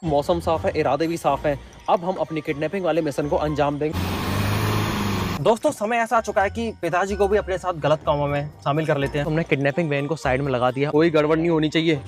मौसम साफ है, इरादे भी साफ हैं। अब हम अपनी किडनैपिंग वाले मिशन को अंजाम देंगे। दोस्तों समय ऐसा आ चुका है कि पिताजी को भी अपने साथ गलत कामों में शामिल कर लेते हैं। हमने किडनैपिंग वैन को साइड में लगा दिया, कोई गड़बड़ नहीं होनी चाहिए।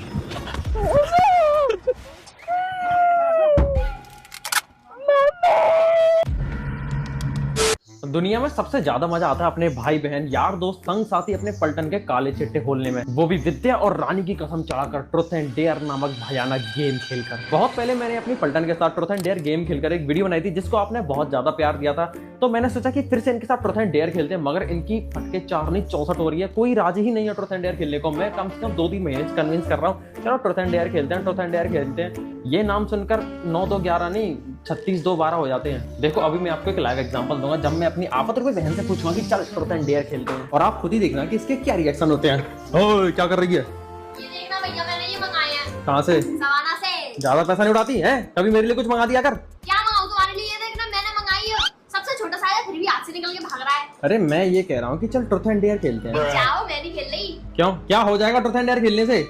दुनिया में सबसे ज्यादा मजा आता है अपने भाई बहन यार दोस्त संग साथी अपने पलटन के काले चिट्टे खोलने में, वो भी विद्या और रानी की कसम चढ़ाकर ट्रुथ एंड डेयर नामक भयानक गेम खेलकर। बहुत पहले मैंने अपनी पलटन के साथ ट्रुथ एंड डेयर गेम खेलकर एक वीडियो बनाई थी जिसको आपने बहुत ज्यादा प्यार दिया था। तो मैंने सोचा कि फिर से इनके साथ ट्रुथ एंड डेयर खेलते हैं, मगर इनकी फटके 4 नहीं 64 हो रही है, कोई राजी ही नहीं है ट्रुथ एंड डेयर खेलने को। मैं कम से कम 2-3 महीने से कन्विंस कर रहा हूँ चलो ट्रुथ एंड डेयर खेलते हैं, ट्रुथ एंड डेयर खेलते हैं। ये नाम सुनकर 9-2-11 नहीं 36-2-12 हो जाते हैं। देखो अभी मैं आपको एक लाइव एग्जांपल दूंगा जब मैं अपनी आफत रुपए बहन से पूछूंगा कि चल ट्रुथ एंड डेयर खेलते हैं, और आप खुद ही देखना कि इसके क्या रिएक्शन होते हैं। ओए क्या कर रही है? ये देखना भैया मैंने ये मंगाया है। कहाँ से? सवाना से। ज्यादा पैसा नहीं उड़ाती है, कभी मेरे लिए कुछ मंगा दिया कर। क्या मंगाऊं तुम्हारे लिए? ये देखना मैंने मंगाई है, सबसे छोटा साइज है, फिर भी हाथ से निकल के भाग रहा है। अरे मैं ये कह रहा हूँ कि चल ट्रुथ एंड डेयर खेलते हैं। जाओ मैं नहीं खेल रही। क्यों, क्या हो जाएगा ट्रुथ एंड डेयर खेलने से?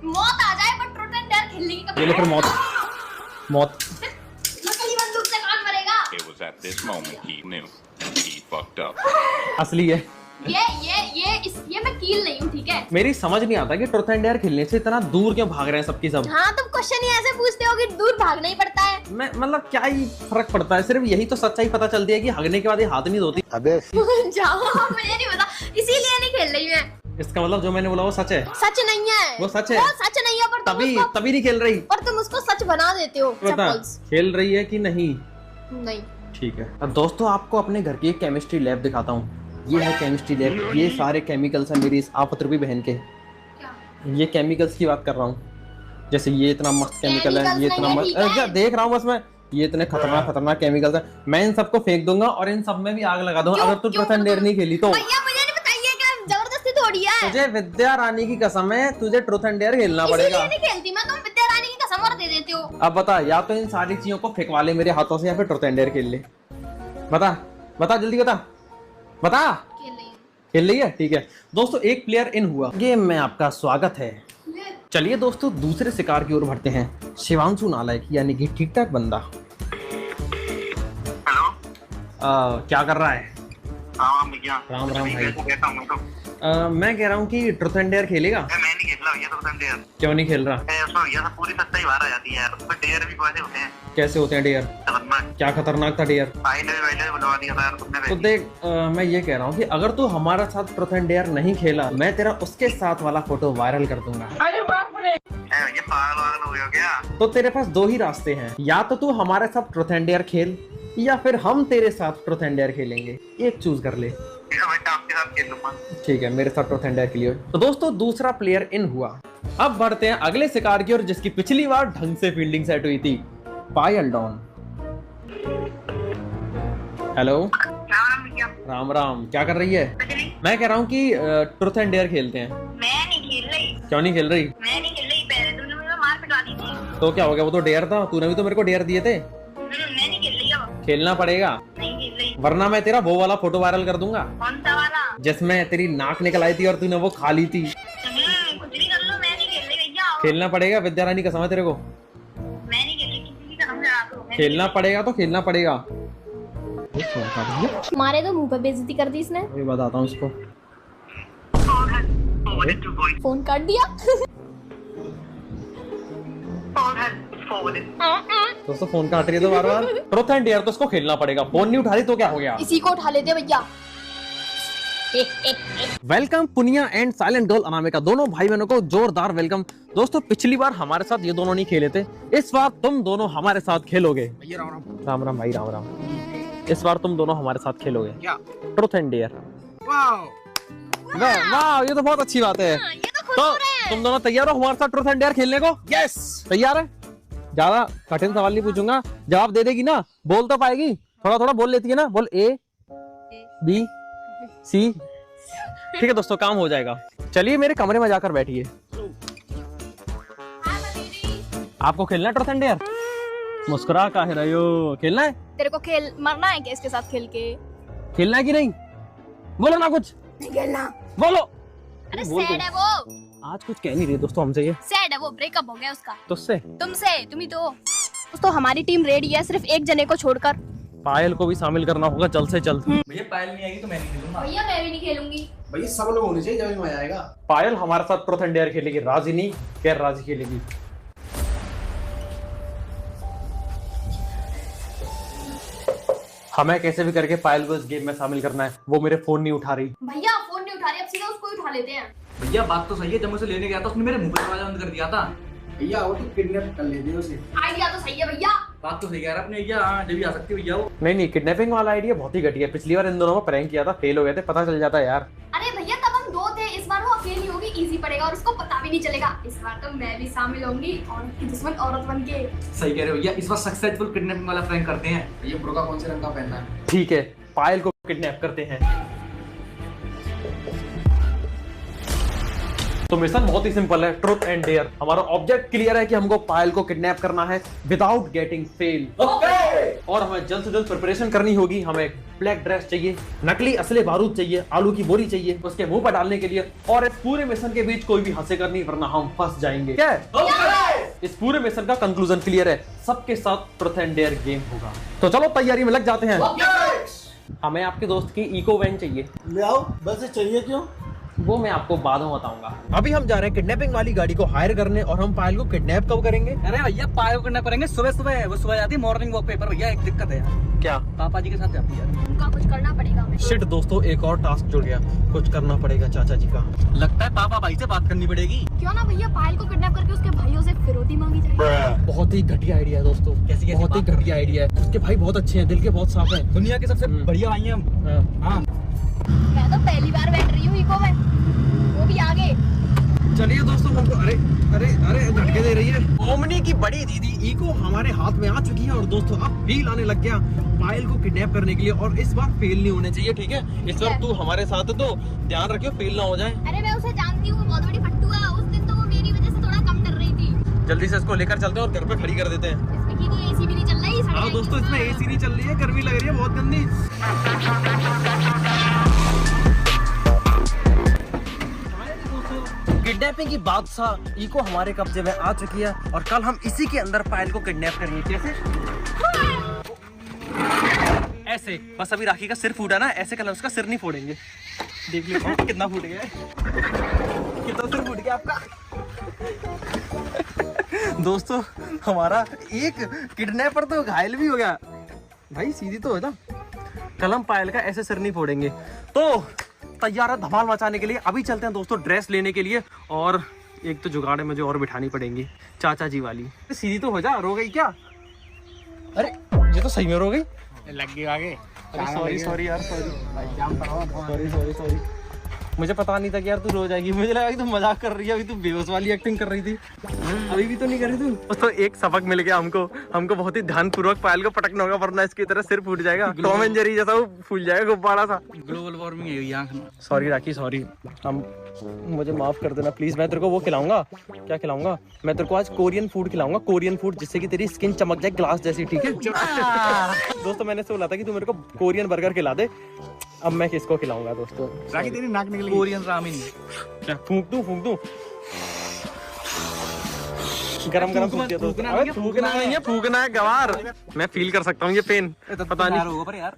मौत आ जाए पर ट्रुथ एंड डेयर खेलने की ये ले फिर मौत मौत। नकली बंदूक से कौन मरेगा? It was at this moment he knew he fucked up. असली है ये मैं कील नहीं हूँ, ठीक है? मेरी समझ नहीं आता कि ट्रुथ एंड डेयर खेलने से इतना दूर क्यों भाग रहे हैं सबकी सब। हाँ तुम क्वेश्चन ही ऐसे पूछते हो कि दूर भागना ही पड़ता है। मैं मतलब क्या ही फर्क पड़ता है, सिर्फ यही तो सच्चाई पता चलती है कि हगने के बाद ये हाथ नहीं धोती। अबे जाओ मुझे नहीं पता, इसीलिए नहीं खेल रही मैं। इसका मतलब जो मैंने बोला वो सच है? सच नहीं है वो सच है? वो सच नहीं है, पर तभी नहीं खेल रही। पर तुम उसको सच बना देते हो। बता खेल रही है कि नहीं? नहीं। ठीक है अब दोस्तों आपको अपने घर की एक केमिस्ट्री लैब दिखाता हूँ। ये है केमिस्ट्री लैब, ये सारे केमिकल्स हैं मेरी इस आफत रूपी बहन के। क्या? ये केमिकल्स की बात कर रहा हूँ, जैसे ये इतना मस्त केमिकल है, ये इतना मस्त, क्या देख रहा हूँ बस मैं, ये इतने खतरनाक केमिकल्स है। मैं इन सबको फेंक दूंगा और इन सब में भी आग लगा दूंगा अगर तू ट्रुथ एंड डेयर नहीं खेली तो। भैया मुझे नहीं बताइए कि जबरदस्ती थोड़ी है। तुझे विद्या रानी की कसम है, तुझे ट्रुथ एंड डेयर खेलना पड़ेगा। नहीं खेलती मैं, तुम विद्या रानी की कसम और दे देते हो। अब बता, या तो इन सारी चीजों को फेंकवा ले मेरे हाथों से या फिर ट्रुथ एंड डेयर खेल ले। बता जल्दी बता। खेल रही है? ठीक है दोस्तों एक प्लेयर इन हुआ, गेम में आपका स्वागत है। चलिए दोस्तों दूसरे शिकार की ओर बढ़ते हैं। शिवांशु नालायक यानी कि ठीक ठाक बंदा। हेलो क्या कर रहा है? राम भाई। कैसा हूं तो? मैं कह रहा हूँ कि ट्रुथ एंड डेयर खेलेगा? मैं नहीं खेल रहा भैया ट्रुथ एंड डेयर। क्यों नहीं खेल रहा? उसमें भैया पूरी सच्चाई बाहर आ जाती है यार। उसमें डेयर भी कैसे होते हैं? कैसे होते हैं डेयर? खतरनाक। क्या खतरनाक था डेयर? पहले बुलवा दिया था यार तुमने। तो देख मैं ये कह रहा हूँ कि अगर तू हमारा साथ ट्रुथ एंड डेयर नहीं खेला, मैं तेरा उसके साथ वाला फोटो वायरल कर दूंगा। ये पागल हो गया क्या? तो तेरे पास 2 ही रास्ते हैं, या तो तू हमारे साथ ट्रुथ एंड डेयर खेल या फिर हम तेरे साथ ट्रुथ एंड डेयर खेलेंगे, एक चूज कर ले। आपके साथ खेल लूंगा। ठीक है मेरे साथ ट्रुथ एंड डेयर के लिए। तो दोस्तों दूसरा प्लेयर इन हुआ। अब बढ़ते हैं अगले शिकार की ओर जिसकी पिछली बार ढंग से फील्डिंग सेट हुई थी। पायल डॉन। हेलो राम क्या कर रही है? मैं कह रहा हूँ कि ट्रुथ एंड डेयर खेलते हैं। मैं नहीं खेल रही। क्यों नहीं खेल रही? मैं नहीं खेल रही, पहले तुमने मुझे मार पिटवा दी थी। तो क्या हो गया, वो तो डेयर था, तूने भी तो मेरे को डेयर दिए थे। मैं नहीं खेल रही अब। खेलना पड़ेगा, नहीं खेल रही। वरना मैं तेरा वो वाला फोटो वायरल कर दूंगा कौन सा वाला? जिसमें तेरी नाक निकल आई थी और तूने वो खा ली थी। कुछ भी कर लो, मैं नहीं खेल रही भैया। खेलना पड़ेगा, विद्या रानी कसम है तेरे को। मैं नहीं खेल रही, किसी की कसम लगा दो। खेलना पड़ेगा तो खेलना पड़ेगा। तुम्हारे तो मुंह पे बेइज्जती कर दी इसने। अभी बताता हूँ इसको। फोन काट दिया। दोस्तों फोन काट रही है तो बार ट्रुथ एंड डेयर तो उसको खेलना पड़ेगा। फोन नहीं उठा रही तो क्या हो गया? इसी को उठा लेते भैया। Welcome Punia and silent girl Anamika, दोनों भाई बहनों को जोरदार वेलकम। दोस्तों पिछली बार हमारे साथ ये दोनों नहीं खेले थे, इस बार तुम दोनों हमारे साथ खेलोगे। राम राम भाई, राम। इस बार तुम दोनों हमारे साथ खेलोगे क्या? Truth and dare. वाह ये तो बहुत अच्छी बात है। तो तुम दोनों तैयार हो हमारे साथ ट्रुथ एंड डेयर खेलने को? यस तैयार है। ज्यादा कठिन सवाल नहीं पूछूंगा, जवाब दे देगी ना? बोल तो पाएगी? थोड़ा बोल लेती है ना? बोल A B C। ठीक है दोस्तों काम हो जाएगा। चलिए मेरे कमरे में जाकर बैठिए। आपको खेलना है ट्रुथ एंड डेयर? मुस्कुरा काहे रहे हो? खेलना है? तेरे को खेल मरना है क्या इसके साथ खेल के? खेलना है कि नहीं? बोलो ना कुछ। नहीं खेलना। बोलो। अरे सैड है वो। आज कुछ कह नहीं रही दोस्तों हमसे। ये सैड है वो, ब्रेकअप हो गया उसका। तुझसे? तुमसे, तुम ही तो। दोस्तों हमारी टीम रेडी है सिर्फ एक जने को छोड़कर। पायल को भी शामिल करना होगा जल्द से जल्द। भैया पायल नहीं आएगी तो मैं नहीं खेलूंगा। भैया मैं भी नहीं खेलूंगी। भैया सब लोग होने चाहिए जब मजा आएगा। पायल हमारे साथ ट्रुथ एंड डेयर खेलेगी, राजी नहीं, गैर राजी खेलेगी। हमें कैसे भी करके पायल को इस गेम में शामिल करना है। वो मेरे फोन नहीं उठा रही। भैया फोन नहीं उठा रही, अब सीधा उसको ही उठा लेते हैं। भैया बात तो सही है, जब मैं उसे लेने गया था उसने मेरे मुंह पे दरवाजा बंद कर दिया था। भैया वो तो किडनैप कर लेते उसे। आइडिया तो सही है भैया। बात तो सही कह रहा अपने भैया। हाँ जब भी आ सकती है भैया वो। नहीं, किडनैपिंग वाला आइडिया बहुत ही घटिया है। पिछली बार इन दोनों में प्रैंक किया था, फेल हो गए थे, पता चल जाता है यार। अरे भैया तब हम 2 थे, इस बार वो अकेली होगी, इजी पड़ेगा और उसको पता भी नहीं चलेगा। इस बार तो मैं भी शामिल होंगी और की दुश्मन औरत बन के। सही कह रहे हो भैया, इस बार सक्सेसफुल किडनैपिंग वाला प्रैंक करते हैं। भैया बुर्का कौन से रंग का पहनना है? ठीक है, पायल को किडनैप करते हैं। तो मिशन बहुत ही सिंपल है, ट्रुथ एंड डेयर। हमारा ऑब्जेक्ट क्लियर है कि हमको पायल को किडनैप करना है विदाउट गेटिंग फेल। और हमें जल्द से जल्द प्रिपरेशन करनी होगी। हमें ब्लैक ड्रेस चाहिए, नकली असले बारूद चाहिए, आलू की बोरी चाहिए उसके मुंह पर डालने के लिए, और इस पूरे मिशन के बीच कोई भी हंसेगा नहीं वरना हम फंस जाएंगे। क्या है? इस पूरे मिशन का कंक्लूजन क्लियर है, सबके साथ ट्रुथ एंड डेयर गेम होगा। तो चलो तैयारी में लग जाते हैं। हमें आपके दोस्त की इको वैन चाहिए। ले आओ। बस चाहिए क्यों? वो मैं आपको बाद में बताऊंगा। अभी हम जा रहे हैं किडनैपिंग वाली गाड़ी को हायर करने, और हम पायल को किडनैप कब करेंगे? अरे भैया पायल को किडनैप करेंगे सुबह सुबह। वो सुबह जाती है मॉर्निंग वॉक पे। पर भैया एक दिक्कत है यार। क्या? पापा जी के साथ जाती है यार। उनका कुछ करना पड़ेगा हमें। शिट दोस्तों, एक और टास्क जुड़ गया, कुछ करना पड़ेगा चाचा जी का। लगता है पापा भाई से बात करनी पड़ेगी। क्यों ना भैया पायल को किडनैप करके उसके भाइयों से फिरौती मांगी जाए। बहुत ही घटिया आइडिया है दोस्तों। कैसी बहुत ही घटिया आइडिया है। उसके भाई बहुत अच्छे हैं, दिल के बहुत साफ हैं। दुनिया के सबसे बढ़िया भाई हैं हम। हाँ मैं तो पहली बार बैठ रही हूँ इको में, वो भी आगे। चलिए दोस्तों, हमको अरे अरे अरे झटके दे रही है। ओमनी की बड़ी दीदी इको हमारे हाथ में आ चुकी है, और दोस्तों अब फील आने लग गया पायल को किडनैप करने के लिए। और इस बार फेल नहीं होने चाहिए, ठीक है? इस बार तू हमारे साथ है तो ध्यान रखियो फेल ना हो जाए। अरे मैं उसे जानती हूँ, बहुत बड़ी फट्टू है। उस दिन तो वो मेरी वजह से थोड़ा कम डर रही थी। जल्दी से इसको लेकर चलते हैं और घर पे खड़ी कर देते हैं। इसमें की तो एसी भी नहीं चल रही। हाँ दोस्तों, इसमें एसी नहीं चल रही है, गर्मी लग रही है बहुत गंदी। किडनैपिंग की बादशाह इको हमारे कब्जे में आ चुकी है, और कल हम इसी के अंदर पायल को किडनैप करेंगे। कैसे? ऐसे। बस अभी राखी का सिर फूटा ना, ऐसे कल उसका सिर नहीं फोड़ेंगे। देख लीजिए कितना फूट गया है। कितना सिर फूट गया आपका। दोस्तों हमारा एक किडनैपर तो घायल भी हो गया। भाई सीधी तो हो जा। कल हम पायल का ऐसे सिर नहीं फोड़ेंगे। तो तैयार है धमाल मचाने के लिए। अभी चलते हैं दोस्तों ड्रेस लेने के लिए, और एक तो जुगाड़ है मुझे और बिठानी पड़ेंगी, चाचा जी वाली। सीधी तो हो जा। रो गई क्या? अरे ये तो सही में रो गई। लग गई आगे। सॉरी यार, सॉरी। मुझे पता नहीं था कि यार तू रो जाएगी। मुझे लगा कि तू मजाक कर रही है, अभी तू बेहोश वाली एक्टिंग कर रही थी। अभी भी तो नहीं कर रही तू। तो एक सबक मिल गया हमको बहुत ही ध्यानपूर्वक पायल को पटकना होगा, वरना इसकी तरह सिर फूट जाएगा। टॉम एंड जेरी जैसा वो फूल जाएगा गुब्बारा सा। ग्लोबल वार्मिंग है ये आंख में। सॉरी राखी, सॉरी। हम मुझे माफ कर देना प्लीज। मैं तेरे को वो खिलाऊंगा। क्या खिलाऊंगा? मैं तेरे को आज कोरियन फूड खिलाऊंगा, कोरियन फूड, जिससे कि तेरी स्किन चमक जाए ग्लास जैसी, ठीक है? दोस्तों मैंने से बोला था कि तू मेरे को कोरियन बर्गर खिला दे। अब मैं किसको खिलाऊंगा दोस्तों? राखी तेरी नाक निकल गई। Korean ramen. क्या फूंक दूं? गरम फूकना नहीं है, फूकना है गवार। मैं फील कर सकता हूँ ये पेन। पता नहीं होगा पर यार।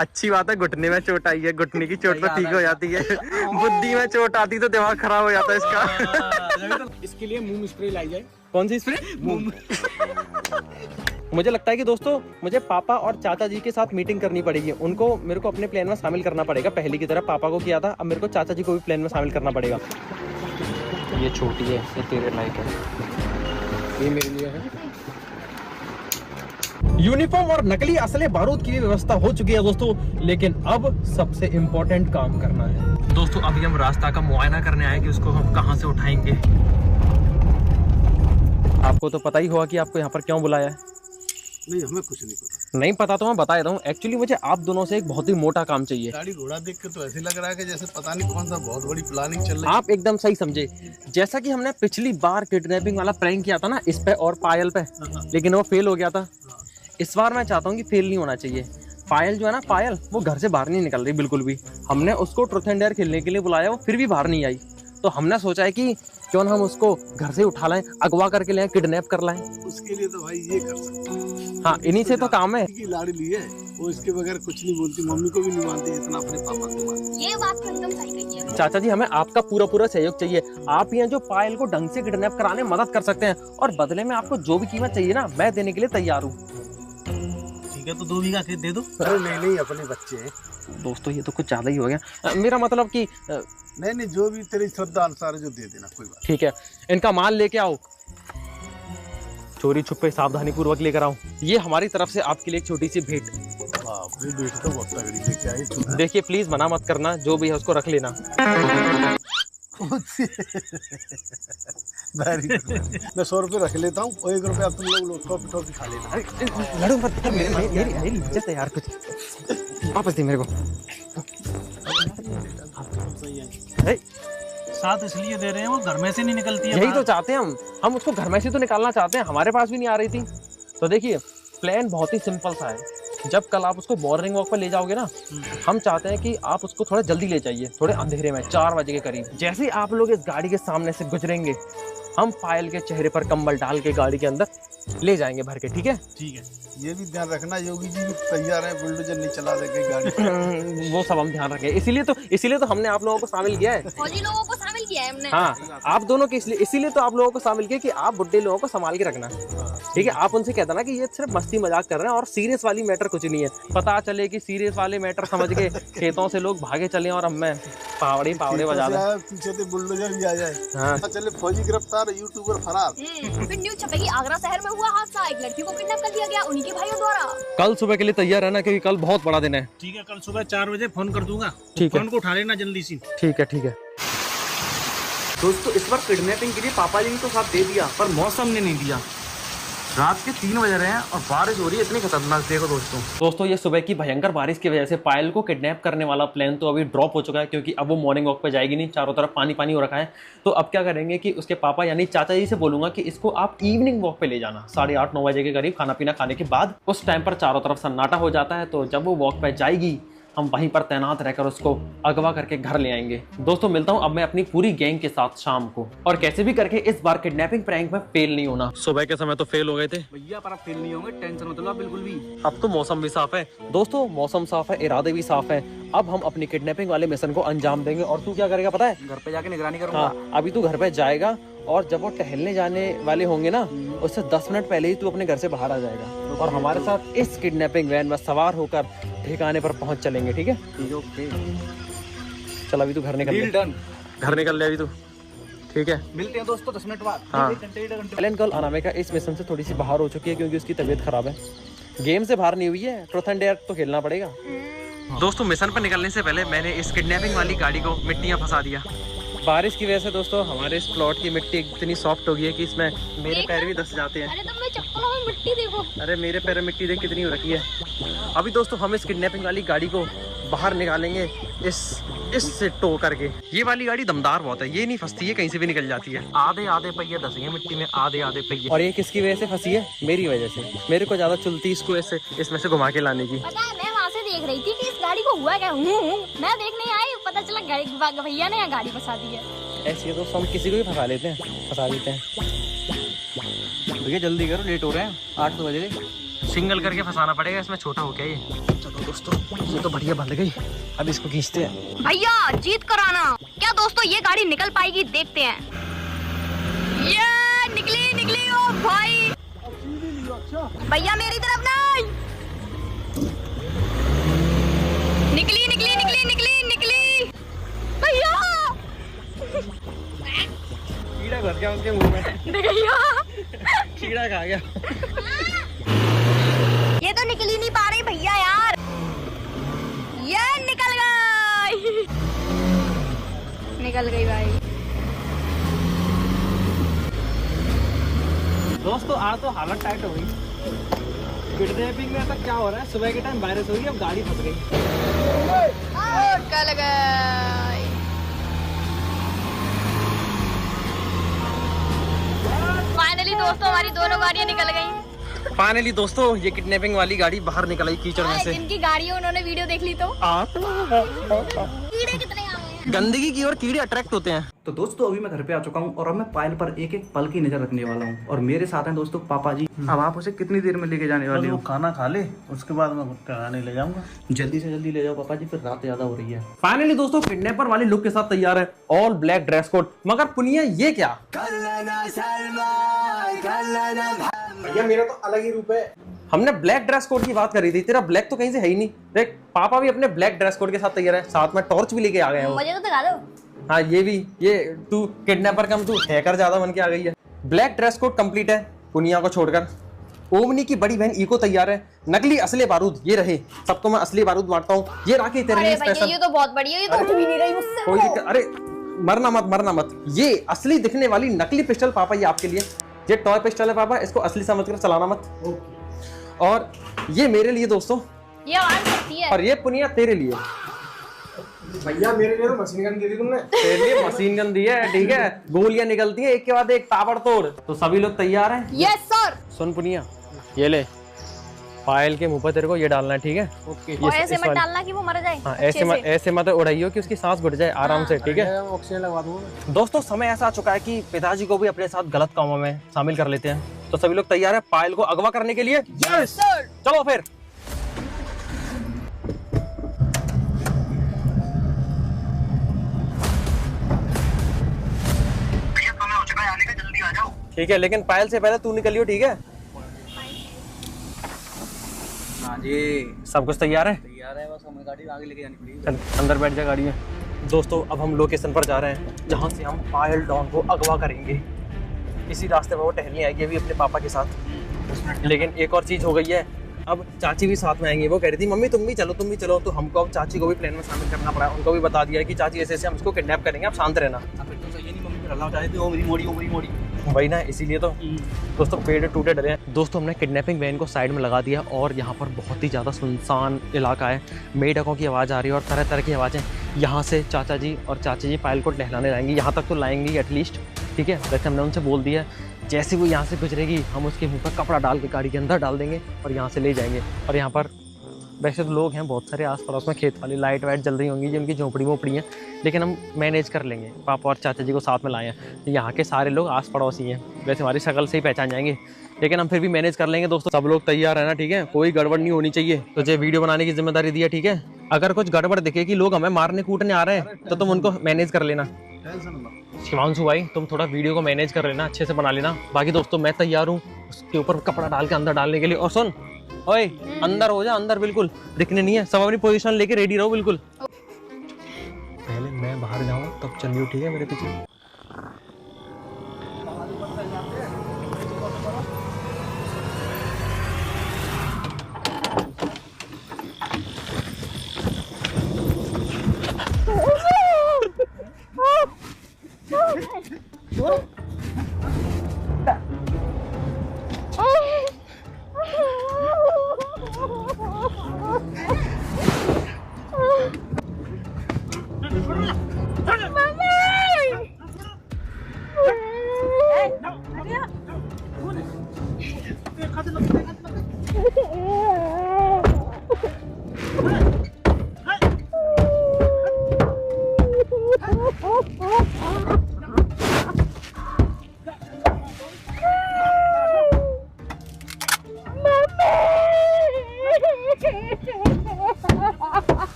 अच्छी बात है, घुटने में चोट आई है। घुटने की चोट तो ठीक हो जाती है, बुद्धि में चोट आती तो दिमाग खराब हो जाता है इसका। इसके लिए मुंह स्प्रे लाई जाए। कौन सी स्प्रे? मुझे लगता है कि दोस्तों मुझे पापा और चाचा जी के साथ मीटिंग करनी पड़ेगी। उनको मेरे को अपने प्लान में शामिल करना पड़ेगा। पहले की तरह पापा को किया था, अब मेरे को चाचा जी को भी प्लान में शामिल करना पड़ेगा। ये छोटी है, ये तेरे लायक है, ये मेरे लिए है। यूनिफॉर्म और नकली असले बारूद की भी व्यवस्था हो चुकी है दोस्तों, लेकिन अब सबसे इम्पोर्टेंट काम करना है। दोस्तों अभी हम रास्ता का मुआयना करने आए कि उसको हम कहां से उठाएंगे। आपको तो पता ही होगा कि आपको यहाँ पर क्यों बुलाया है। नहीं, हमें कुछ नहीं पता। नहीं पता तो मैं बता देता हूँ। एक्चुअली मुझे आप दोनों से एक बहुत ही मोटा काम चाहिए। गाड़ी घोड़ा देख के तो ऐसे लग रहा है कि जैसे पता नहीं कौन सा बहुत बड़ी प्लानिंग चल रही है। आप एकदम सही समझे। जैसा कि हमने पिछली बार किडनैपिंग वाला प्रैंक किया था ना, इस पे और पायल पे, लेकिन वो फेल हो गया था। इस बार मैं चाहता हूँ कि फेल नहीं होना चाहिए। पायल जो है ना, पायल वो घर से बाहर नहीं निकल रही बिल्कुल भी। हमने उसको ट्रुथ एंड डेयर खेलने के लिए बुलाया, वो फिर भी बाहर नहीं आई। तो हमने सोचा है कि क्यों ना हम उसको घर से उठा लाएं, अगवा करके लाएं, किडनैप कर लाएं। उसके लिए तो भाई ये कर सकते हैं। हाँ, इन्हीं से तो काम है। की लाडली है, वो इसके बगैर कुछ नहीं बोलती, मम्मी को भी नहीं मानती जितना अपने पापा को मानती। ये बात तो एकदम सही कही है। चाचा जी, हमें आपका पूरा सहयोग चाहिए। आप यहाँ जो पायल को ढंग से किडनैप कराने में मदद कर सकते हैं, और बदले में आपको जो भी कीमत चाहिए ना, मैं देने के लिए तैयार हूँ। ठीक है, तो 2 बीघा खेत दे दो। अरे नहीं, अपने बच्चे हैं। दोस्तों ये तो कुछ ज्यादा ही हो गया। मेरा मतलब कि नहीं, जो भी तेरी श्रद्धा अनुसार है जो दे देना, कोई बात। ठीक है, इनका माल लेके आओ, चोरी छुपे सावधानी पूर्वक लेकर आओ। ये हमारी तरफ से आपके लिए एक छोटी सी भेंट। बाप रे, बेटी तो बहुत तगड़ी लेके आई। देखिए प्लीज मना मत करना, जो भी है उसको रख लेना। मैं 100 रुपये रख लेता हूँ, और 1 रुपया तुम लोग टॉफी खा लेना। लड़ो मत, मेरी इज्जत है यार, कुछ वापस दे मेरे को। साथ इसलिए दे रहे हैं, वो घर में से नहीं निकलती है। यही तो चाहते हैं हम उसको घर में से तो निकालना चाहते हैं, हमारे पास भी नहीं आ रही थी। तो देखिए प्लान बहुत ही सिंपल सा है। जब कल आप उसको मॉर्निंग वॉक पर ले जाओगे ना, हम चाहते हैं कि आप उसको थोड़ा जल्दी ले जाइए, थोड़े अंधेरे में 4 बजे के करीब। जैसे ही आप लोग इस गाड़ी के सामने से गुजरेंगे, हम पायल के चेहरे पर कंबल डाल के गाड़ी के अंदर ले जाएंगे भर के। ठीक है? ठीक है। ये भी ध्यान रखना, योगी जी भी तैयार है, बुलडोजर नहीं चला देंगे गाड़ी। वो सब हम ध्यान रखें, इसीलिए तो हमने आप लोगों को शामिल किया है। फौजी लोगों को शामिल किया है हमने। हाँ, आप दोनों के इसीलिए तो आप लोगों को शामिल किया कि आप बुड्ढे लोगों को संभाल के रखना। ठीक है? आप उनसे कहता ना कि ये सिर्फ मस्ती मजाक कर रहे हैं और सीरियस वाली मैटर कुछ नहीं है। पता चले कि सीरियस वाले मैटर समझ के खेतों से लोग भागे चले और हम में पावड़े बजा रहे, पीछे से बुलडोजर भी आ जाए। हाँ। चले फौजी गिरफ्तार, यूट्यूबर फरार। फिर न्यूज छपेगी, आगरा शहर में हुआ हादसा, एक लड़की को किडनैप कर लिया गया उन्हीं के भाइयों द्वारा। कल सुबह के लिए तैयार रहना, क्योंकि कल बहुत बड़ा दिन है। ठीक है, कल सुबह 4 बजे फोन कर दूंगा। ठीक है। फोन को उठा लेना जल्दी सी। ठीक है। दोस्तों इस बार किडनैपिंग के लिए पापा जी ने तो साथ दे दिया, पर मौसम ने नहीं दिया। रात के 3 बज रहे हैं और बारिश हो रही है इतनी खतरनाक। देखो दोस्तों ये सुबह की भयंकर बारिश की वजह से पायल को किडनैप करने वाला प्लान तो अभी ड्रॉप हो चुका है, क्योंकि अब वो मॉर्निंग वॉक पे जाएगी नहीं, चारों तरफ पानी हो रखा है। तो अब क्या करेंगे कि उसके पापा यानी चाचा जी से बोलूंगा कि इसको आप इवनिंग वॉक पे ले जाना, 8:30-9 बजे के करीब, खाना पीना खाने के बाद। उस टाइम पर चारों तरफ सन्नाटा हो जाता है, तो जब वो वॉक पे जाएगी हम वहीं पर तैनात रहकर उसको अगवा करके घर ले आएंगे। दोस्तों मिलता हूं अब मैं अपनी पूरी गैंग के साथ शाम को, और कैसे भी करके इस बार किडनैपिंग प्रैंक में फेल नहीं होना। सुबह के समय तो फेल हो गए थे भैया, पर आप फेल नहीं होंगे, टेंशन मत लो आप बिल्कुल भी। अब तो मौसम भी साफ है दोस्तों, मौसम साफ है, इरादे भी साफ है। अब हम अपनी किडनैपिंग वाले मिशन को अंजाम देंगे। और तू क्या करेगा पता है? घर पे जाके निगरानी करूंगा। हाँ, अभी तू घर पे जाएगा और जब वो टहलने जाने वाले होंगे ना, उससे 10 मिनट पहले ही तू अपने घर से बाहर आ जाएगा और हमारे साथ इस किडनैपिंग वैन में सवार होकर ठिकाने पर पहुंच चलेंगे। ठीक है? ओके, चल अभी तू घर निकल ले, घर निकल ले अभी तू। ठीक है, मिलते हैं दोस्तों 10 मिनट बाद। हाँ। 1 घंटे 1.5 घंटे। एलन कल अनामिका इस मिशन से थोड़ी सी बाहर हो चुकी है, क्योंकि उसकी तबीयत खराब है। गेम से बाहर नहीं हुई है, ट्रूथ एंड डेयर तो खेलना पड़ेगा। दोस्तों मिशन पर निकलने से पहले मैंने इस किडनैपिंग वाली गाड़ी को मिट्टियाँ फंसा दिया। बारिश की वजह से दोस्तों हमारे इस प्लॉट की मिट्टी इतनी सॉफ्ट हो गई है कि इसमें मेरे पैर भी धंस जाते हैं। अरे तुम चप्पलों में मिट्टी देखो। अरे मेरे पैर में मिट्टी देख कितनी हो रखी है। अभी दोस्तों हम इस किडनैपिंग वाली गाड़ी को बाहर निकालेंगे इससे टो करके। ये वाली गाड़ी दमदार बहुत है, ये नहीं फंसती है, कहीं से भी निकल जाती है। आधे पहिए धंसे हैं मिट्टी में, आधे पहिए। और ये किसकी वजह से फंसी है? मेरी वजह से। मेरे को ज्यादा चुलती इसको ऐसे इसमें से घुमा के लाने की। पता है, मैं वहाँ से देख रही थी कि इस गाड़ी को हुआ क्या। मैं देखने आई, पता चला भैया ने यहाँ गाड़ी फंसा दी है। ऐसे तो हम किसी को भी फंसा देते हैं। भैया जल्दी करो, लेट हो रहे हैं, 8 तो बजे। सिंगल करके फंसाना पड़ेगा, इसमें छोटा हो क्या ये। चलो दोस्तों ये तो बढ़िया बंद गई, अब इसको खींचते हैं। भैया जीत कर आना। क्या दोस्तों ये गाड़ी निकल पाएगी? देखते हैं। ये निकली ओ भाई। भैया मेरी तरफ नहीं। निकली भैया। कीड़ा घुस गया उसके मुंह में। भैया कीड़ा खा गया। ये तो निकल ही नहीं पा रही भैया यार। ये निकल गई भाई। दोस्तों आज तो हालत टाइट हो गई। किडनैपिंग में ऐसा क्या हो रहा है? सुबह के टाइम बारिश हो रही है, अब गाड़ी फंस गई। निकल गई। फाइनली दोस्तों हमारी दोनों गाड़ियाँ निकल गई। फाइनली दोस्तों ये किडनैपिंग वाली गाड़ी बाहर निकल आई कीचड़ में से। जिनकी गाड़ी है उन्होंने वीडियो देख ली तो कीड़े कितने आ गए हैं। गंदगी की ओर कीड़े अट्रैक्ट होते हैं। तो दोस्तों अभी मैं घर पे आ चुका हूँ और अब मैं पायल पर एक एक पल की नजर रखने वाला हूँ और मेरे साथ हैं दोस्तों पापा जी। अब आप उसे कितनी देर में लेके जाने वाले वो हो? खाना खा ले, उसके बाद मैं टहलाने ले जाऊंगा। जल्दी से जल्दी ले जाओ पापा जी, फिर रात ज्यादा हो रही है। फाइनली दोस्तों किडनैपर वाली लुक के साथ तैयार है, ऑल ब्लैक ड्रेस कोड। मगर पुनिया ये क्या? भैया मेरा तो अलग ही रूप है। हमने ब्लैक ड्रेस कोड की बात करी थी, तेरा ब्लैक तो कहीं से है ही नहीं। देख पापा भी अपने ब्लैक ड्रेस कोड के साथ तैयार है, साथ में टॉर्च भी लेके आ गए हैं वो। मुझे तो दिखा दो। हाँ ये भी, ये तू किडनैपर कम तू हैकर ज्यादा बन के आ गई है। ब्लैक ड्रेस कोड कंप्लीट है पुनिया को छोड़कर। ओमनी की बड़ी बहन इको तैयार है। नकली असली बारूद ये रहे, सबको मैं असली बारूद बांटता हूँ। ये राखी तेरे लिए अरे भैया स्पेशल। ये तो बहुत बढ़िया, ये तो उठ भी नहीं रही मुझसे। कोई दिक्कत, अरे मरना मत। ये असली दिखने वाली नकली पिस्टल पापा, ये आपके लिए। ये टॉय पिस्टल है पापा, इसको असली समझकर चलाना मत। और ये मेरे लिए दोस्तों, ये आवाज करती है। और ये पुनिया तेरे लिए। भैया मेरे लिए तो मशीन गन दे दी तुमने। तेरे लिए मशीन गन दी है, ठीक है। गोलियां निकलती है एक के बाद एक, ताबड़तोड़। तो सभी लोग तैयार हैं? Yes sir. सुन पुनिया, ये ले पायल के मुंह पर तेरे को ये डालना है, ठीक है? ओके। और ऐसे मत डालना कि वो मर जाए। हाँ ऐसे मत उड़ाइयो कि उसकी सांस घुट जाए आराम से, ठीक है? ऑक्सीजन लगवा दूंगा। दोस्तों समय ऐसा आ चुका है कि पिताजी को भी अपने साथ गलत कामों में शामिल कर लेते हैं। तो सभी लोग तैयार है पायल को अगवा करने के लिए? Yes sir. चलो फिर। भैया समय हो चुका है आने का, जल्दी आ जाओ। ठीक है, लेकिन पायल से पहले तू निकलियो, ठीक है? हाँ जी सब कुछ तैयार है? तैयार है, बस हमें गाड़ी आगे लेके जानी पड़ेगी। चल अंदर बैठ जा गाड़ी में। दोस्तों अब हम लोकेशन पर जा रहे हैं जहाँ से हम पायल डॉन को अगवा करेंगे। इसी रास्ते में वो टहलने आएगी अभी अपने पापा के साथ। लेकिन एक और चीज़ हो गई है, अब चाची भी साथ में आएंगी। वो कह रही थी मम्मी तुम भी चलो। तो हमको अब चाची को भी प्लान में शामिल करना पड़ा। उनको भी बता दिया है कि चाची ऐसे हम इसको किडनैप करेंगे, आप शांत रहना। फिर तो सही है, नहीं मम्मी फिर अल्लाह चाहे तो ओमरी मोड़ी। वही ना, इसीलिए तो दोस्तों पेड़ टूटे डरे हैं। दोस्तों हमने किडनैपिंग वैन को साइड में लगा दिया और यहाँ पर बहुत ही ज़्यादा सुनसान इलाका है। मेढकों की आवाज़ आ रही है और तरह तरह की आवाज़ें। यहाँ से चाचा जी और चाची जी पायल को टहलाने लाएंगी, यहाँ तक तो लाएंगी एटलीस्ट, ठीक है? वैसे हमने उनसे बोल दिया जैसे वो यहाँ से गुजरेगी हम उसके मुंह पर कपड़ा डाल के गाड़ी के अंदर डाल देंगे और यहाँ से ले जाएंगे। और यहाँ पर वैसे तो लोग हैं बहुत सारे आस पड़ोस में, खेत वाली लाइट वाइट जल रही होंगी जिनकी झोपड़ी वोपड़ी हैं, लेकिन हम मैनेज कर लेंगे। पापा और चाचा जी को साथ में लाए हैं, यहाँ के सारे लोग आस पड़ोस ही हैं। वैसे हमारी शक्ल से ही पहचान जाएंगे, लेकिन हम फिर भी मैनेज कर लेंगे। दोस्तों सब लोग तैयार है ना, ठीक है? कोई गड़बड़ नहीं होनी चाहिए। तुझे वीडियो बनाने की जिम्मेदारी दी है, ठीक है? अगर कुछ गड़बड़ दिखे कि लोग हमें मारने कूटने आ रहे हैं तो तुम उनको मैनेज कर लेना। शिवांशु भाई तुम थोड़ा वीडियो को मैनेज कर लेना, अच्छे से बना लेना। बाकी दोस्तों मैं तैयार हूँ उसके ऊपर कपड़ा डाल के अंदर डालने के लिए। और सुन ओए, अंदर हो जा, अंदर बिल्कुल दिखने नहीं है। सब अपनी पोजीशन लेके रेडी रहो बिल्कुल। पहले मैं बाहर जाऊँ तब चलियो, ठीक है? मेरे पीछे।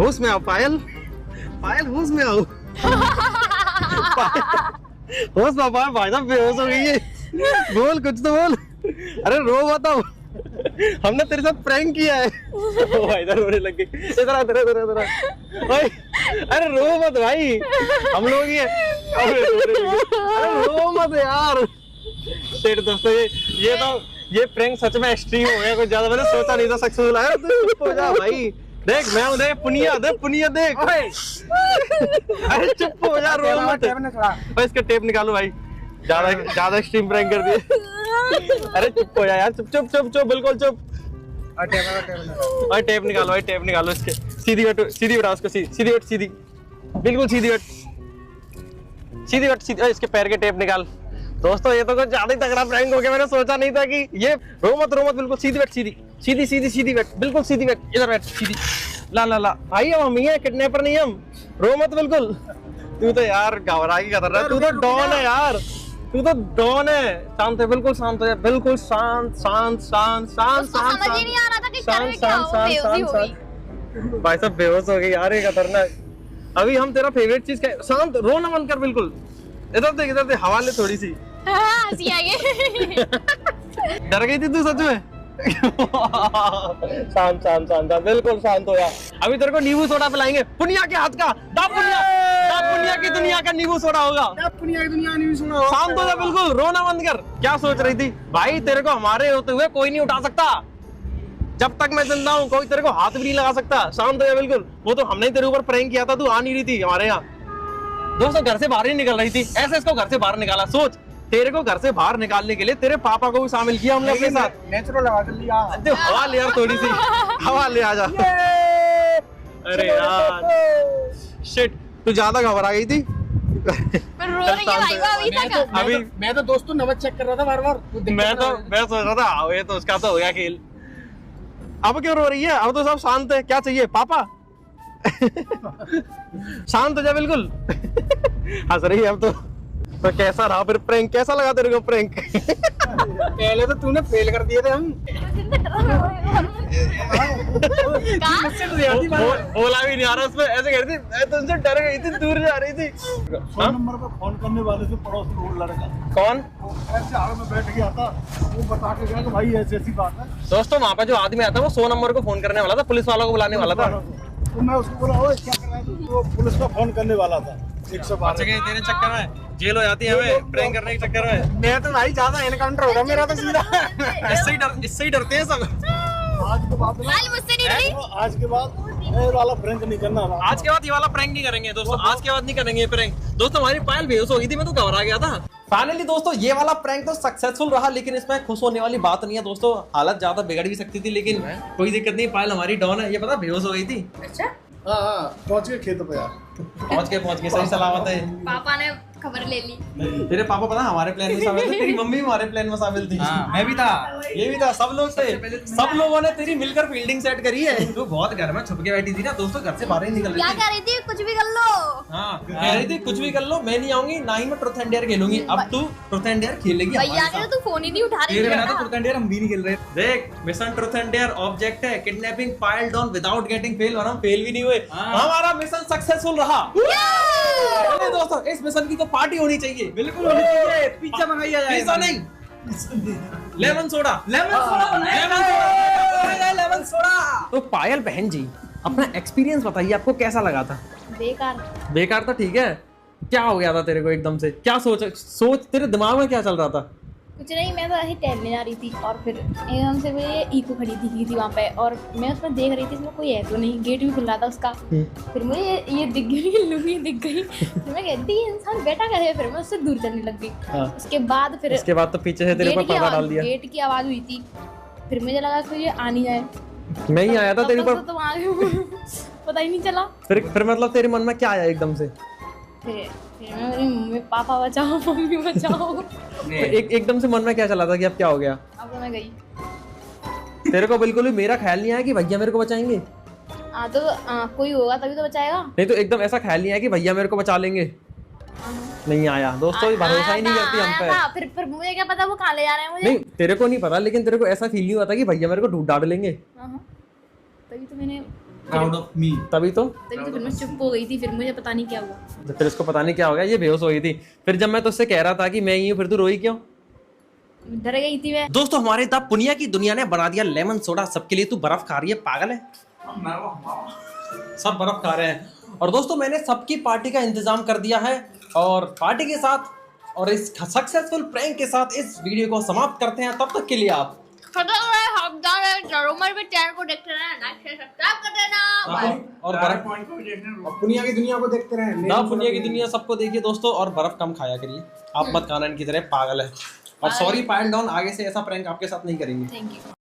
होश में आओ पायल, पायल होश में आओ। होश में पायल, भाई साहब बेहोश हो गई है। बोल कुछ तो बोल। अरे रो बताओ, हमने तेरे साथ प्रैंक किया है। इधर रोने लग गई। इधर इधर इधर इधर भाई, अरे रो मत भाई, हम लोग ही हैं। अरे रो मत यार। तेरे दोस्तों ये प्रैंक सच में एक्सट्रीम हो गया, कुछ ज्यादा मैंने सोचा नहीं था सक्सेसफुल आया। तू चुप हो जा भाई, देख मैं हूं, देख पुनिया देख। अरे चुप हो जा, रो मत। भाई इसका टेप निकालो भाई, ज्यादा एक्सट्रीम प्रैंक कर दिए। अरे चुप हो जा यार, चुप बिल्कुल चुप। टेप निकालो भाई, टेप निकालो इसके। सीधी बैठा उसको, सीधी बिल्कुल सीधी बैठ। इसके पैर के टेप निकाल। दोस्तों ये तो कुछ ज्यादा ही तगड़ा प्रैंक हो गया, मैंने सोचा नहीं था कि ये। रो मत बिल्कुल सीधी बैठ, सीधी बैठ, बिल्कुल सीधी बैठ। इधर बैठ सीधी। ला भाई हम ही है, किडनैपर नहीं हम। रो मत बिल्कुल। तू तो यार घबराई कर रहा है, तू तो डॉन है यार, तू तो डॉन है। शांत है, बिल्कुल शांत हो जा, बिल्कुल शांत। समझ ही नहीं आ रहा था कि कर क्या हो, बेहोशी हो गई। भाई साहब बेहोश हो गई यार, ये खतरनाक। अभी हम तेरा फेवरेट चीज क्या, शांत, रोना बंद कर बिल्कुल। इधर देख हवा ले थोड़ी सी। हंसी आई है। डर गई थी तू सच में? शांत बिल्कुल शांत हो यार। अभी तेरे को नींबू सोडा पिलाएंगे, पुनिया के हाथ का। दा पुनिया की दुनिया का नींबू सोडा होगा। पुनिया की दुनिया नींबू सोडा होगा। शांत हो जा बिल्कुल, रोना बंद कर। क्या सोच रही थी भाई? तेरे को हमारे होते हुए कोई नहीं उठा सकता। जब तक मैं जिंदा हूँ कोई तेरे को हाथ भी नहीं लगा सकता। शांत हो जा बिल्कुल। वो तो हमने तेरे ऊपर प्रैंक किया था, तू आ नहीं रही थी हमारे यहाँ। दोस्तों घर से बाहर ही निकल रही थी, ऐसे इसको घर से बाहर निकाला। सोच, तेरे को घर से बाहर निकालने के लिए तेरे पापा को भी शामिल किया हमने अपने साथ। नेचुरल लगा कर लिया। हवा ले यार थोड़ी सी, हवा ले आजा। अरे यार शिट, तू ज्यादा घबरा गई थी। रो रही है भाई वो अभी तक। अभी मैं तो दोस्तों नमक चेक कर रहा था बार-बार। मैं सोच रहा था ये तो उसका तो हो गया खेल। अब क्यों रो रही है? अब तो सब शांत है। क्या चाहिए पापा? शांत हो जा बिल्कुल। हंस रही है अब तो कैसा रहा फिर प्रैंक? कैसा लगा तेरे को प्रैंक? पहले तो तूने फेल कर दिए थे हम। बोला भी नहीं आ रहा उसमें, ऐसे कह रही थी मैं तुमसे डर गई थी, दूर जा रही थी। 100 नंबर पे फोन करने वाले से पड़ोस में वो लड़का कौन ऐसे आड़ में बैठ गया था, वो बता के गया कि भाई ऐसी बात है। दोस्तों वहाँ पे जो आदमी आता है वो 100 नंबर को फोन करने वाला था, पुलिस वालों को बुलाने वाला था। तो मैं उसको बोला ओए क्या कर रहा है तू? तो पुलिस को फोन करने वाला था 112। तेरे चक्कर में जेल हो जाती है हमें प्रैंक करने के चक्कर में। मैं तो भाई ज्यादा एनकाउंटर होगा मेरा तो सीधा। इससे ही डरते हैं सब। आज के बाद आज मुझसे नहीं डरी। आज के बाद ये वाला प्रैंक नहीं करना। आज के बाद ये वाला प्रैंक नहीं करेंगे दोस्तों, आज के बाद नहीं करेंगे ये प्रैंक। दोस्तों हमारी पायल बेहोश हो गई थी, मैं तो घबरा गया था। फाइनली दोस्तों ये वाला प्रैंक तो सक्सेसफुल रहा, लेकिन इसमें खुश होने वाली बात नहीं है दोस्तों। हालत ज्यादा बिगड़ भी सकती थी, लेकिन कोई दिक्कत नहीं, पायल हमारी डॉन है। ये पता बेहोश हो गई थी। अच्छा हाँ पहुंच गए खेत पे यार। पहुंच के सही सलामत है। पापा ने खबर ले ली। तेरे पापा पता हमारे प्लान में शामिल थे, तेरी मम्मी भी हमारे प्लान में शामिल थी। मैं भी था, ये भी था, सब लोग थे। सब लोगों ने तेरी मिलकर फील्डिंग सेट करी है। तू बहुत घर में छुप के बैठी थी ना दोस्तों, घर से बाहर ही निकल रही क्या थी। कह रही थी? कुछ भी कर लो। हाँ कह रही थी कुछ भी कर लो, मैं नहीं आऊंगी, ना ही मैं ट्रूथ एंड डेयर खेलूंगी। अब तू ट्रूथ एंड डेयर खेलेगी भैया ने तो फोन ही नहीं उठा रही थी ना। ट्रूथ एंड डेयर हम भी नहीं खेल रहे। देख mission truth and dare object है kidnapping Payal don without getting fail, और हम फेल भी नहीं हुए। हमारा मिशन सक्सेसफुल रहा। चलिए दोस्तों इस मिशन की तो पार्टी होनी चाहिए। बिल्कुल होनी चाहिए। पिज्जा मंगाइया जाए। पिज्जा नहीं, लेमन सोडा। Lemon soda. तो पायल बहन जी अपना एक्सपीरियंस बताइए, आपको कैसा लगा था? बेकार था, ठीक है। क्या हो गया था तेरे को एकदम से? क्या सोच तेरे दिमाग में क्या चल रहा था? कुछ नहीं, मैं तो ऐसे टहलने जा रही थी और फिर एकदम से मुझे इको खड़ी दिखी थी वहाँ पे, और मैं उसमें देख रही थी इसमें कोई है तो नहीं, गेट भी खुल रहा था उसका। फिर मुझे ये दिख गई, लुंगी दिख गई। फिर मैं कहती ये इंसान बैठा कैसे? फिर मैं उससे दूर चलने लग गई। उसके बाद तो पीछे से तेरे ऊपर पर्दा डाल दिया। गेट की आवाज हुई थी, फिर मुझे लगा कि ये आ नहीं जाए। मैं ही आया था तेरे ऊपर, तो पता ही नहीं चला। फिर मतलब तेरे मन में क्या आया एकदम से? फिर मैं मेरी मम्मी पापा बचाओ, मम्मी बचाओ। एकदम से मन में क्या चला था कि अब क्या हो गया? अब तो मैं गई। तेरे को बिल्कुल भी मेरा ख्याल नहीं आया कि भैया मेरे को बचाएंगे। तो कोई होगा तभी तो बचाएगा। नहीं तो एकदम ऐसा ख्याल नहीं आया कि भैया मेरे को बचा लेंगे। नहीं आया दोस्तों, भरोसा ही नहीं करती हम पे। फिर मुझे क्या पता वो कहाँ ले जा रहे हैं मुझे। नहीं तेरे को नहीं पता, लेकिन तेरे को ऐसा फील नहीं हुआ था कि भैया मेरे को ढूंढ डाल लेंगे। तभी तो मैंने प्राउड ऑफ मी, तभी तो तभी तो फिर मैं चुप हो गई थी, फिर मुझे पता नहीं क्या हुआ। तो फिर इसको पता नहीं क्या हो गया, ये बेहोश हो गई थी। फिर जब मैं तुझसे कह रहा था कि मैं ही हूँ, फिर तू रोई क्यों? डर गई थी मैं। दोस्तों हमारे द पुनिया की दुनिया ने बना दिया लेमन सोडा सबके लिए। तू बर्फ खा रही है, पागल है? सब बर्फ खा रहे हैं। और दोस्तों मैंने सबकी पार्टी का इंतजाम कर दिया है, और पार्टी के साथ और इस सक्सेसफुल प्रैंक के साथ इस वीडियो को समाप्त करते हैं। तब तक के लिए आप जरूर भी चैनल को देखते रहना, लाइक शेयर सब्सक्राइब कर देना, और बर्फ दुनिया की दुनिया को देखते रहे। ना पुनिया की दुनिया सबको देखिए दोस्तों, और बर्फ कम खाया करिए। आप मत खाना इनकी तरह, पागल है। और सॉरी पायन डाउन, आगे से ऐसा प्रैंक आपके साथ नहीं करेंगे। Thank you.